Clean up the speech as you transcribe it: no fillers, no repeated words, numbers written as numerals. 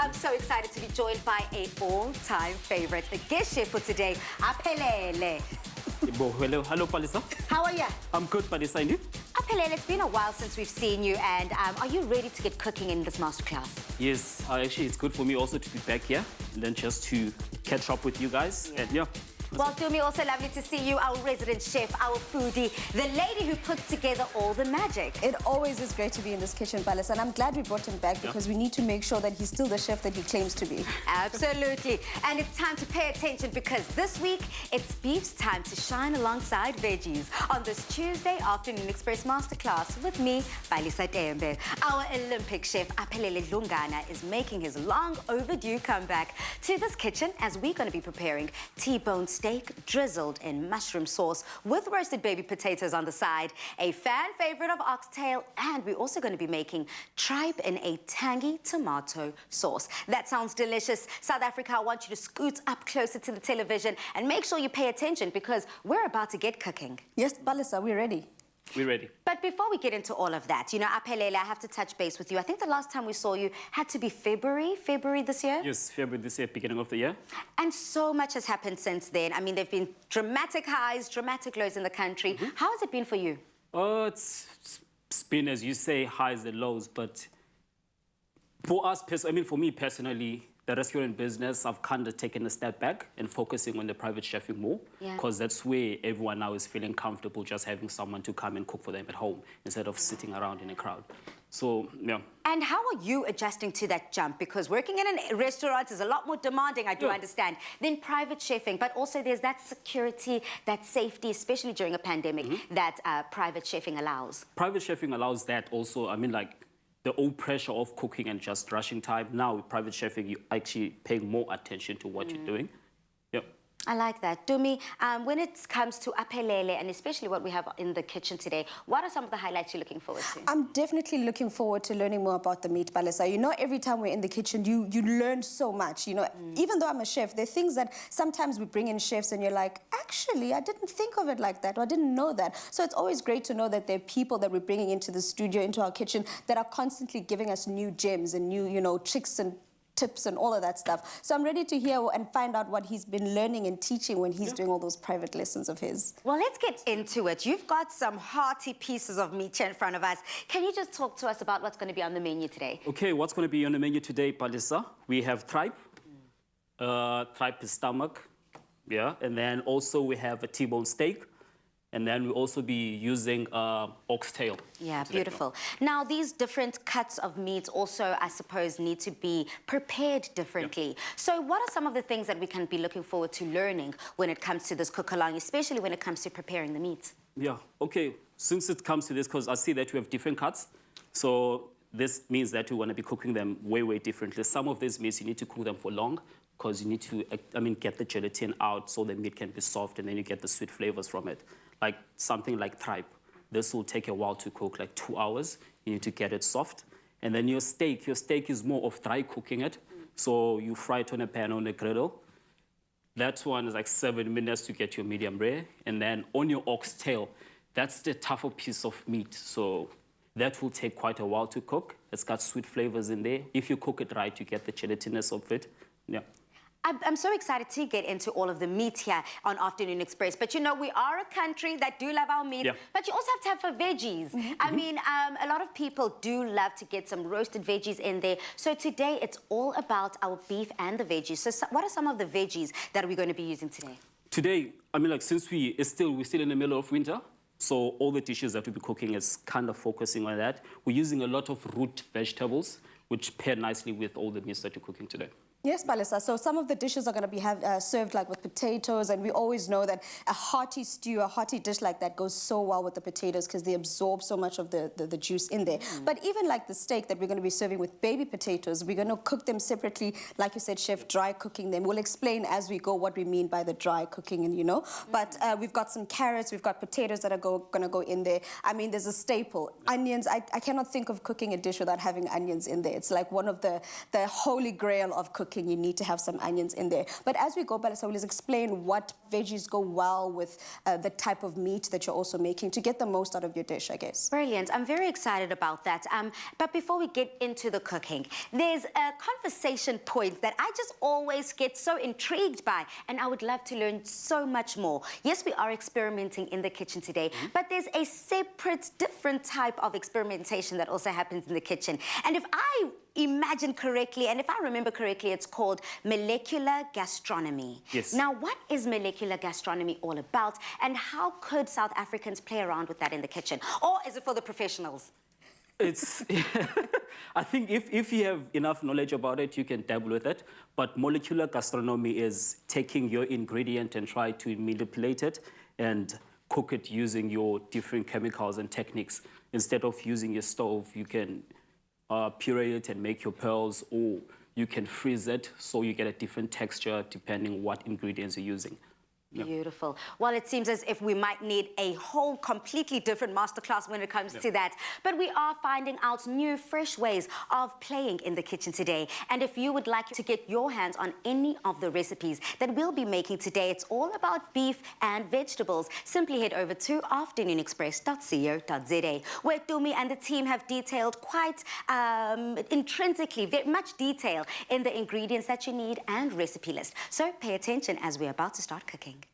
I'm so excited to be joined by an all-time favorite, the guest chef for today, Aphelele. Hello, Palisa. How are you? I'm good, Palisa. And you? Aphelele, it's been a while since we've seen you, and are you ready to get cooking in this masterclass? Yes, actually, it's good for me also to be back here and then just to catch up with you guys. Yeah. And yeah. Well, Tumi, also lovely to see you, our resident chef, our foodie, the lady who puts together all the magic. It always is great to be in this kitchen, Palace, and I'm glad we brought him back because we need to make sure that he's still the chef that he claims to be. Absolutely. And it's time to pay attention because this week, it's beef's time to shine alongside veggies on this Tuesday Afternoon Express Masterclass with me, Balisa Tembe. Our Olympic chef, Aphelele is making his long overdue comeback to this kitchen as we're going to be preparing T-bone steak drizzled in mushroom sauce with roasted baby potatoes on the side, a fan favorite of oxtail, and we're also going to be making tripe in a tangy tomato sauce. That sounds delicious. South Africa, I want you to scoot up closer to the television and make sure you pay attention because we're about to get cooking. Yes, Balisa, we're ready. We're ready. But before we get into all of that, you know, Aphelele, I have to touch base with you. I think the last time we saw you had to be February this year? Yes, February this year, beginning of the year. And so much has happened since then. I mean, there have been dramatic highs, dramatic lows in the country. How has it been for you? It's been, as you say, highs and lows, but for us, for me personally, the restaurant business, I've kind of taken a step back and focusing on the private chefing more because that's where everyone now is feeling comfortable just having someone to come and cook for them at home instead of sitting around in a crowd. So, yeah. And how are you adjusting to that jump? Because working in a restaurant is a lot more demanding, I do understand, than private chefing. But also there's that security, that safety, especially during a pandemic, that private chefing allows. Private chefing allows that also. I mean, like, the old pressure of cooking and just rushing time. Now, with private chefing, you're actually paying more attention to what you're doing. Yep. I like that. Dumi, when it comes to Aphelele, and especially what we have in the kitchen today, what are some of the highlights you're looking forward to? I'm definitely looking forward to learning more about the meat, Balisa. You know, every time we're in the kitchen, you learn so much. You know, even though I'm a chef, there are things that sometimes we bring in chefs and you're like, actually, I didn't think of it like that, or I didn't know that. So it's always great to know that there are people that we're bringing into the studio, into our kitchen, that are constantly giving us new gems and new, you know, tricks and tips and all of that stuff. So I'm ready to hear and find out what he's been learning and teaching when he's doing all those private lessons of his. Well, let's get into it. You've got some hearty pieces of meat here in front of us. Can you just talk to us about what's going to be on the menu today? Okay, what's going to be on the menu today, Palisa? We have tripe, tripe is stomach, and then also we have a T-bone steak. And then we'll also be using oxtail. Yeah, beautiful. Now, these different cuts of meat also, I suppose, need to be prepared differently. So what are some of the things that we can be looking forward to learning when it comes to this cook-along, especially when it comes to preparing the meat? Yeah, okay. Since it comes to this, because I see that we have different cuts, so this means that we want to be cooking them way, way differently. Some of these meats, you need to cook them for long because you need to, get the gelatin out so the meat can be soft and then you get the sweet flavors from it. Like something like tripe. This will take a while to cook, like 2 hours. You need to get it soft. And then your steak is more of dry cooking it. So you fry it on a pan on a griddle. That one is like 7 minutes to get your medium rare. And then on your oxtail, that's the tougher piece of meat. So that will take quite a while to cook. It's got sweet flavors in there. If you cook it right, you get the gelatinous of it. Yeah. I'm so excited to get into all of the meat here on Afternoon Express. But, you know, we are a country that do love our meat. But you also have to have for veggies. I mean, a lot of people do love to get some roasted veggies in there. So today, it's all about our beef and the veggies. So what are some of the veggies that we're going to be using today? Today, since we're still in the middle of winter, so all the dishes that we'll be cooking is kind of focusing on that. We're using a lot of root vegetables, which pair nicely with all the meats that you're cooking today. Yes, Balisa. So some of the dishes are going to be served like with potatoes, and we always know that a hearty stew, a hearty dish like that goes so well with the potatoes because they absorb so much of the juice in there. But even like the steak that we're going to be serving with baby potatoes, we're going to cook them separately, like you said, Chef, dry cooking them. We'll explain as we go what we mean by the dry cooking, and you know. But we've got some carrots, we've got potatoes that are going to go in there. I mean, there's a staple. Onions. I cannot think of cooking a dish without having onions in there. It's like one of the holy grail of cooking. cooking, you need to have some onions in there. But as we go, Palesa, let's explain what veggies go well with the type of meat that you're also making to get the most out of your dish, I guess. Brilliant. I'm very excited about that. But before we get into the cooking, there's a conversation point that I just always get so intrigued by, and I would love to learn so much more. Yes, we are experimenting in the kitchen today, but there's a separate, different type of experimentation that also happens in the kitchen. And if I imagine correctly, and if I remember correctly, it's called molecular gastronomy. Yes. Now, what is molecular gastronomy all about, and how could South Africans play around with that in the kitchen? Or is it for the professionals? It's, I think if you have enough knowledge about it, you can dabble with it. But molecular gastronomy is taking your ingredient and try to manipulate it and cook it using your different chemicals and techniques. Instead of using your stove, you can puree it and make your pearls, or you can freeze it so you get a different texture depending what ingredients you're using. Beautiful. Well, it seems as if we might need a whole completely different masterclass when it comes to that. But we are finding out new, fresh ways of playing in the kitchen today. And if you would like to get your hands on any of the recipes that we'll be making today, it's all about beef and vegetables. Simply head over to afternoonexpress.co.za, where Tumi and the team have detailed quite intrinsically, very much detail in the ingredients that you need and recipe list. So pay attention as we're about to start cooking.